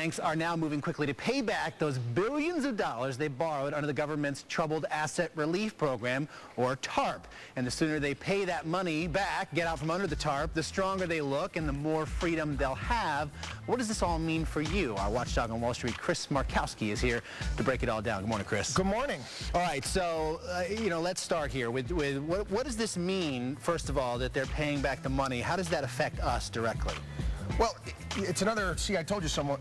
banks are now moving quickly to pay back those billions of dollars they borrowed under the government's Troubled Asset Relief Program, or TARP. And the sooner they pay that money back, get out from under the TARP, the stronger they look and the more freedom they'll have. What does this all mean for you? Our watchdog on Wall Street, Chris Markowski, is here to break it all down. Good morning, Chris. Good morning. All right, so, let's start here with what does this mean, first of all, that they're paying back the money? How does that affect us directly? Well, it's another I told you someone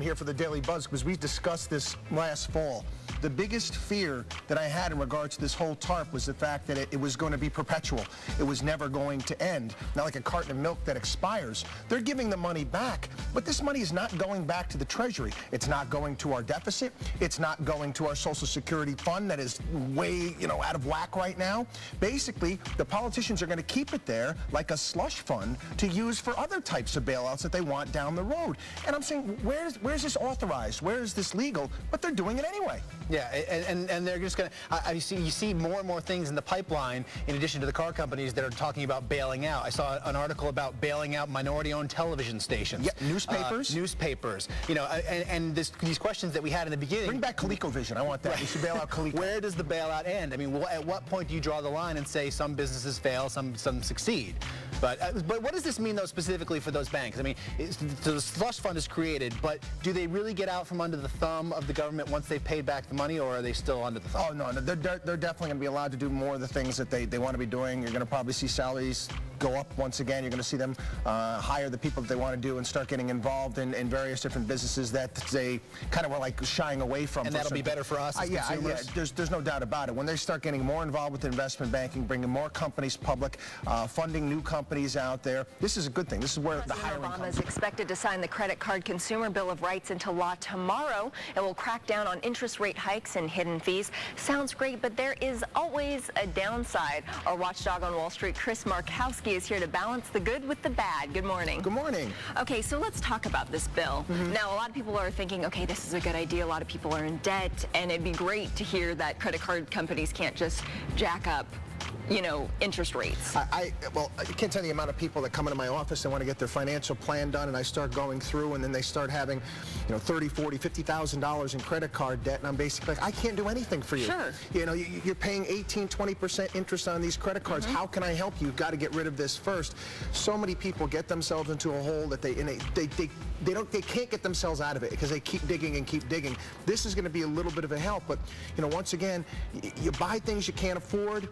here for the Daily Buzz, because we discussed this last fall. The biggest fear that I had in regards to this whole TARP was the fact that it was going to be perpetual. It was never going to end. Not like a carton of milk that expires. They're giving the money back, but this money is not going back to the Treasury. It's not going to our deficit. It's not going to our Social Security fund that is way, out of whack right now. Basically, the politicians are going to keep it there like a slush fund to use for other types of bailouts that they want down the road. And I'm saying, where's this authorized? Where is this legal? But they're doing it anyway. Yeah, and they're just going to, you see more and more things in the pipeline, in addition to the car companies that are talking about bailing out. I saw an article about bailing out minority-owned television stations. Yeah, newspapers. Newspapers. These questions that we had in the beginning. Bring back ColecoVision. I want that. Right. We should bail out Coleco. Where does the bailout end? I mean, at what point do you draw the line and say some businesses fail, some succeed? But what does this mean, though, specifically for those banks? I mean, the slush fund is created, but do they really get out from under the thumb of the government once they've paid back the money, or are they still under the thumb? Oh, no, they're definitely going to be allowed to do more of the things that they want to be doing. You're going to probably see salaries go up once again. You're going to see them hire the people that they want to do and start getting involved in various different businesses that they kind of were like shying away from. And that'll be better for us as consumers? Yeah, there's no doubt about it. When they start getting more involved with investment banking, bringing more companies public, funding new companies out there, this is a good thing. This is where the hiring comes. Obama is expected to sign the credit card consumer bill of rights into law tomorrow. It will crack down on interest rate hikes and hidden fees. Sounds great, but there is always a downside. Our watchdog on Wall Street, Chris Markowski, is here to balance the good with the bad. Good morning. Good morning. Okay, so let's talk about this bill. Now, a lot of people are thinking, okay, this is a good idea. A lot of people are in debt, and it'd be great to hear that credit card companies can't just jack up interest rates. Well, I can't tell you the amount of people that come into my office and want to get their financial plan done, and I start going through, and then they start having, $30,000, $40,000, $50,000 in credit card debt, and I'm basically like, I can't do anything for you. Sure. You're paying 18, 20% interest on these credit cards. How can I help you? You've got to get rid of this first. So many people get themselves into a hole that they can't get themselves out of it because they keep digging and keep digging. This is going to be a little bit of a help, but once again, you buy things you can't afford,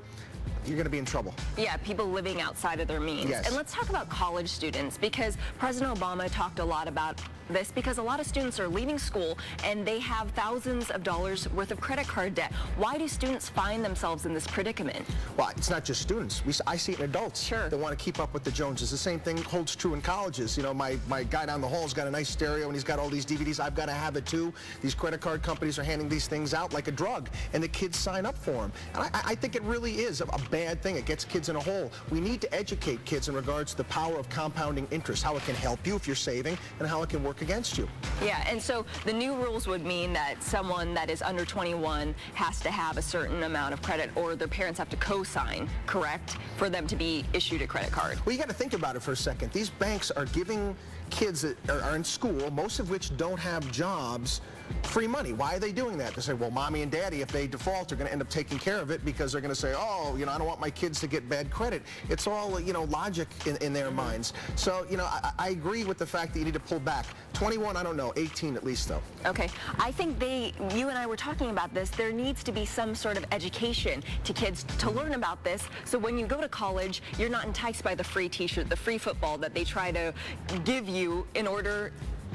you're going to be in trouble. Yeah, people living outside of their means. Yes. And let's talk about college students, because President Obama talked a lot about this, because a lot of students are leaving school and they have thousands of dollars worth of credit card debt. Why do students find themselves in this predicament? Well, it's not just students. I see it in adults that want to keep up with the Joneses. The same thing holds true in colleges. My guy down the hall's got a nice stereo and he's got all these DVDs. I've got to have it too. These credit card companies are handing these things out like a drug, and the kids sign up for them. And I think it really is a bad thing. It gets kids in a hole. We need to educate kids in regards to the power of compounding interest, how it can help you if you're saving, and how it can work against you. Yeah, and so the new rules would mean that someone that is under 21 has to have a certain amount of credit, or their parents have to co-sign, correct, for them to be issued a credit card. Well, you got to think about it for a second. These banks are giving kids that are in school, most of which don't have jobs, free money. Why are they doing that? They say, well, mommy and daddy, if they default, are going to end up taking care of it, because they're going to say, oh, I don't want my kids to get bad credit. It's all, logic in their minds. So, I agree with the fact that you need to pull back. 21, I don't know. 18 at least, though. Okay. I think you and I were talking about this. There needs to be some sort of education to kids to learn about this, so when you go to college, you're not enticed by the free t-shirt, the free football that they try to give you in order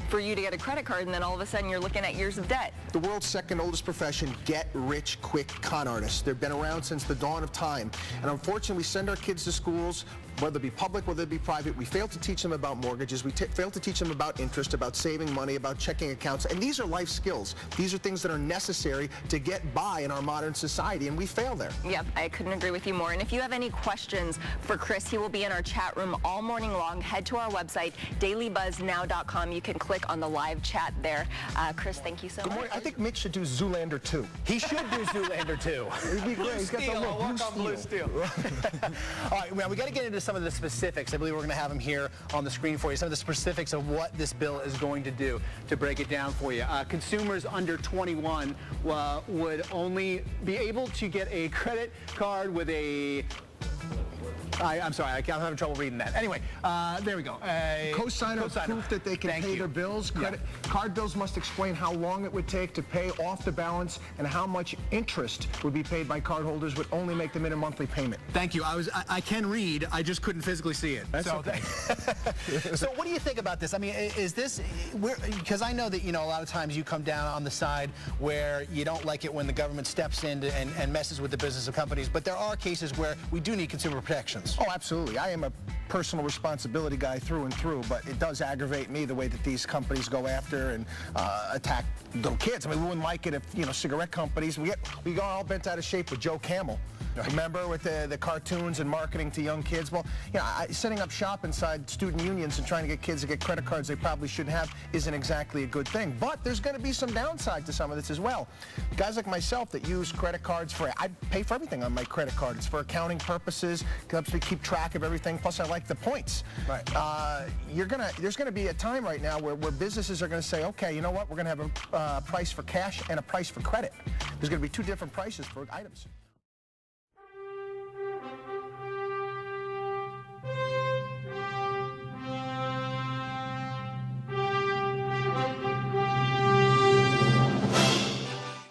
for you to get a credit card, and then all of a sudden you're looking at years of debt. The world's second oldest profession, get-rich-quick con artists. They've been around since the dawn of time. And unfortunately, we send our kids to schools, whether it be public, whether it be private. We fail to teach them about mortgages. We fail to teach them about interest, about saving money, about checking accounts. And these are life skills. These are things that are necessary to get by in our modern society, and we fail there. Yep, I couldn't agree with you more. And if you have any questions for Chris, he will be in our chat room all morning long. Head to our website, dailybuzznow.com. You can click click on the live chat there. Chris, thank you so much. I think Mick should do Zoolander 2. He should do Zoolander too. It'd be great. He's got the little blue steel. All right, well, we got to get into some of the specifics. I believe we're going to have them here on the screen for you. Some of the specifics of what this bill is going to do, to break it down for you. Consumers under 21 would only be able to get a credit card with a... I'm sorry, I'm having trouble reading that. Anyway, there we go. Cosigner proof that they can pay their bills. Card bills must explain how long it would take to pay off the balance and how much interest would be paid by cardholders would only make them in a monthly payment. Thank you. I can read. I just couldn't physically see it. That's okay. So what do you think about this? I mean, is this, because I know that, you know, a lot of times you come down on the side where you don't like it when the government steps in and messes with the business of companies, but there are cases where we do need consumer protections. Oh, absolutely. I am a personal responsibility guy through and through, but it does aggravate me the way that these companies go after and attack little kids. I mean, we wouldn't like it if, you know, cigarette companies, we go all bent out of shape with Joe Camel. Remember, with the cartoons and marketing to young kids? Well, you know, setting up shop inside student unions and trying to get kids to get credit cards they probably shouldn't have isn't exactly a good thing. But there's going to be some downside to some of this as well. Guys like myself that use credit cards I pay for everything on my credit card. It's for accounting purposes. It helps me keep track of everything. Plus, I like the points. Right. There's going to be a time right now where businesses are going to say, okay, you know what? We're going to have a price for cash and a price for credit. There's going to be two different prices for items.